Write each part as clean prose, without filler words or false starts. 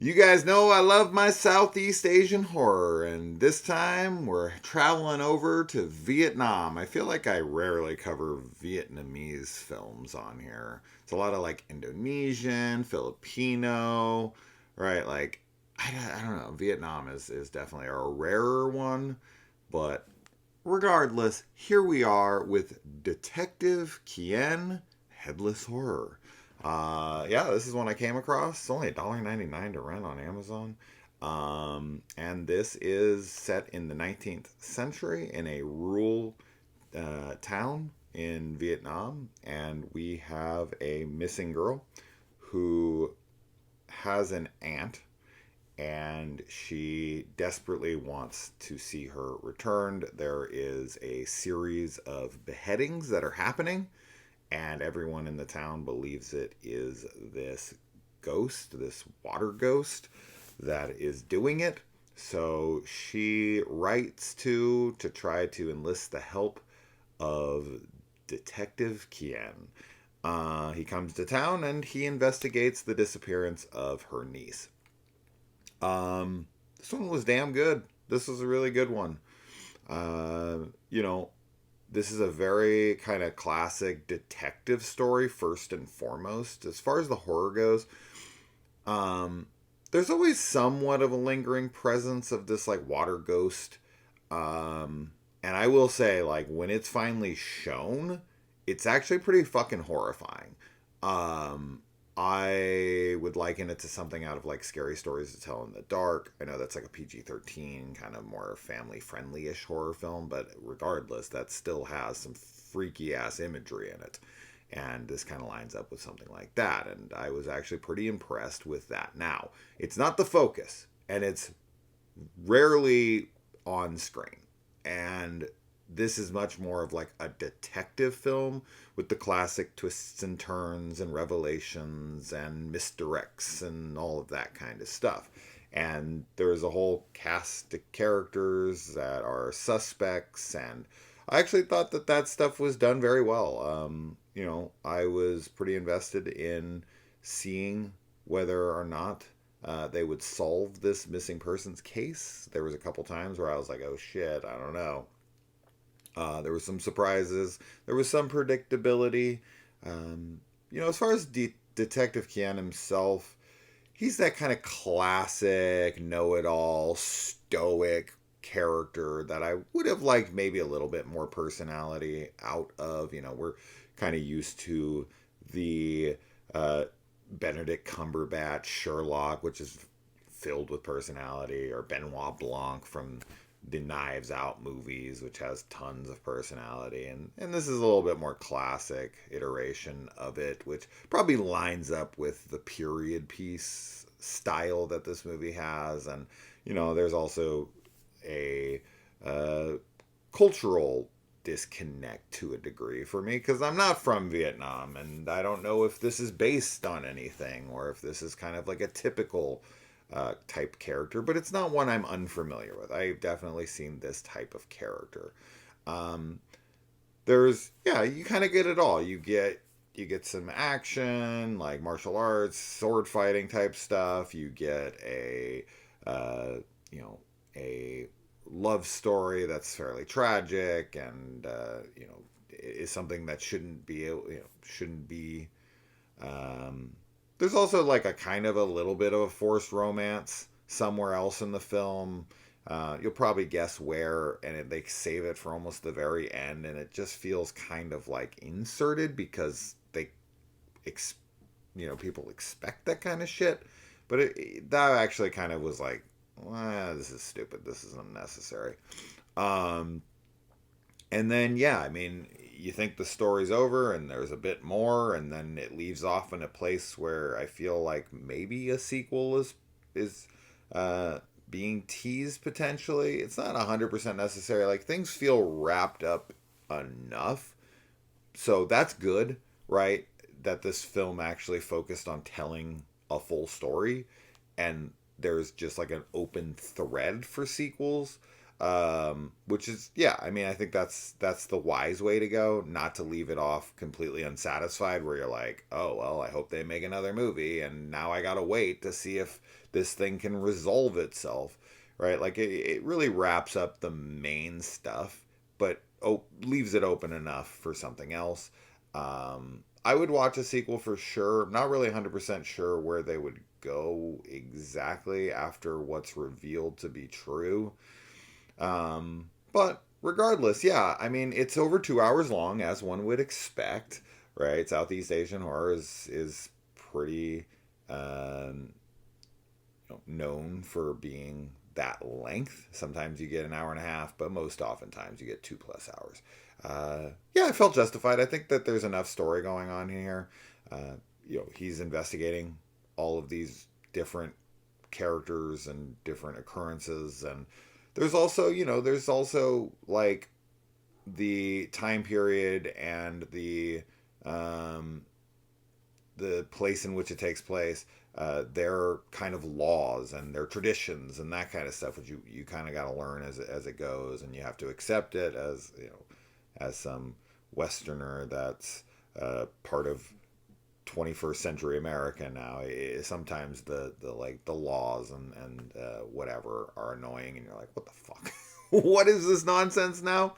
You guys know I love my Southeast Asian horror, and this time we're traveling over to Vietnam. I feel like I rarely cover Vietnamese films on here. It's a lot of like Indonesian, Filipino, right? Like, I don't know. Vietnam is definitely a rarer one, but regardless, here we are with Detective Kien Headless Horror. Yeah, this is one I came across. It's only $1.99 to rent on Amazon. And this is set in the 19th century in a rural town in Vietnam. And we have a missing girl who has an aunt and she desperately wants to see her returned. There is a series of beheadings that are happening, and everyone in the town believes it is this ghost, this water ghost, that is doing it. So she writes to try to enlist the help of Detective Kien. He comes to town and he investigates the disappearance of her niece. This one was damn good. This was a really good one. Uh, you know, this is a very kind of classic detective story, first and foremost. As far as the horror goes, um, there's always somewhat of a lingering presence of this like water ghost. And I will say, like, when it's finally shown, it's actually pretty fucking horrifying. Um, I would liken it to something out of like Scary Stories to Tell in the Dark. I know that's like a PG-13, kind of more family friendly ish horror film, but regardless, that still has some freaky ass imagery in it. And this kind of lines up with something like that. And I was actually pretty impressed with that. Now, it's not the focus, and it's rarely on screen. And this is much more of like a detective film with the classic twists and turns and revelations and misdirects and all of that kind of stuff. And there's a whole cast of characters that are suspects, and I actually thought that that stuff was done very well. I was pretty invested in seeing whether or not they would solve this missing persons case. There was a couple times where I was like, "Oh shit, I don't know." There was some surprises. There was some predictability. As far as Detective Kian himself, he's that kind of classic, know-it-all, stoic character that I would have liked maybe a little bit more personality out of. We're kind of used to the uh, Benedict Cumberbatch Sherlock, which is filled with personality, or Benoit Blanc from the Knives Out movies, which has tons of personality. And this is a little bit more classic iteration of it, which probably lines up with the period piece style that this movie has. And, there's also a cultural disconnect to a degree for me because I'm not from Vietnam and I don't know if this is based on anything or if this is kind of like a typical type character, but it's not one I'm unfamiliar with. I've definitely seen this type of character. Um, you kind of get it all. You get some action, like martial arts, sword fighting type stuff. You get uh, you know, a love story that's fairly tragic and is something that shouldn't be there's also like a kind of a little bit of a forced romance somewhere else in the film. You'll probably guess where, and they save it for almost the very end, and it just feels kind of like inserted because ex- people expect that kind of shit. But that actually kind of was like, this is stupid. This is unnecessary. Um, and then yeah, I mean, you think the story's over and there's a bit more, and then it leaves off in a place where I feel like maybe a sequel is uh being teased potentially. It's not 100% necessary. Like things feel wrapped up enough, so that's good, right? That this film actually focused on telling a full story, and there's just like an open thread for sequels, which is, yeah, I mean, I think that's the wise way to go, not to leave it off completely unsatisfied where you're like, oh well, I hope they make another movie and now I gotta wait to see if this thing can resolve itself, right? Like it really wraps up the main stuff, but leaves it open enough for something else. I would watch a sequel for sure. I'm not really 100% sure where they would go exactly after what's revealed to be true. But regardless, yeah, I mean, it's over 2 hours long, as one would expect, right? Southeast Asian horror is pretty known for being that length. Sometimes you get an hour and a half, but most oftentimes you get 2+ hours. Yeah, I felt justified. I think that there's enough story going on here. He's investigating all of these different characters and different occurrences, and there's also like the time period and the place in which it takes place, their kind of laws and their traditions and that kind of stuff, which you kind of got to learn as it goes, and you have to accept it as as some Westerner that's part of 21st century America now. Sometimes the laws and whatever are annoying, and you're like, what the fuck? What is this nonsense now?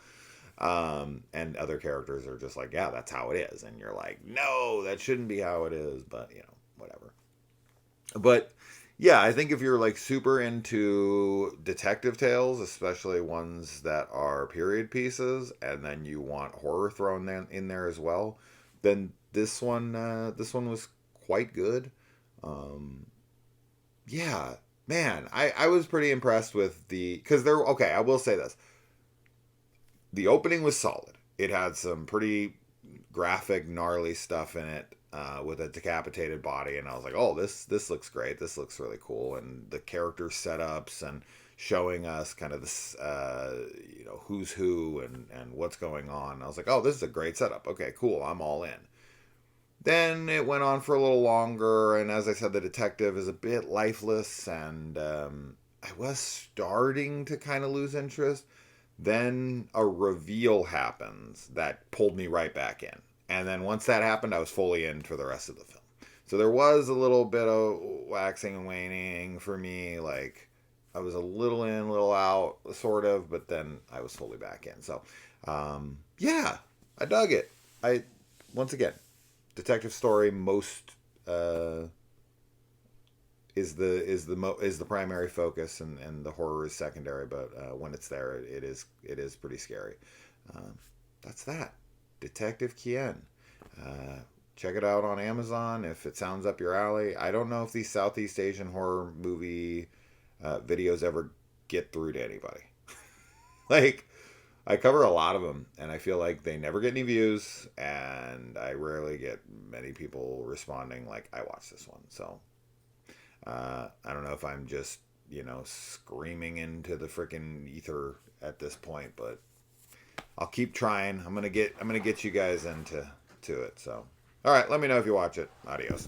And other characters are just like, yeah, that's how it is, and you're like, no, that shouldn't be how it is, but whatever. But yeah, I think if you're like super into detective tales, especially ones that are period pieces, and then you want horror thrown in there as well, then this one was quite good. Yeah, man, I was pretty impressed with because they're okay. I will say this: the opening was solid. It had some pretty graphic, gnarly stuff in it, with a decapitated body, and I was like, "Oh, this looks great. This looks really cool." And the character setups and showing us kind of this, who's who and what's going on. I was like, "Oh, this is a great setup. Okay, cool. I'm all in." Then it went on for a little longer, and as I said, the detective is a bit lifeless, and I was starting to kind of lose interest. Then a reveal happens that pulled me right back in. And then once that happened, I was fully in for the rest of the film. So there was a little bit of waxing and waning for me. Like, I was a little in, a little out, sort of, but then I was fully back in. So, yeah, I dug it. Once again, detective story is the primary focus, and the horror is secondary. But when it's there, it is pretty scary. That's that. Detective Kien. Check it out on Amazon if it sounds up your alley. I don't know if these Southeast Asian horror movie videos ever get through to anybody. Like, I cover a lot of them, and I feel like they never get any views, and I rarely get many people responding like, I watched this one. So I don't know if I'm just screaming into the freaking ether at this point, but I'll keep trying. I'm gonna get you guys into it. So, all right, let me know if you watch it. Adios.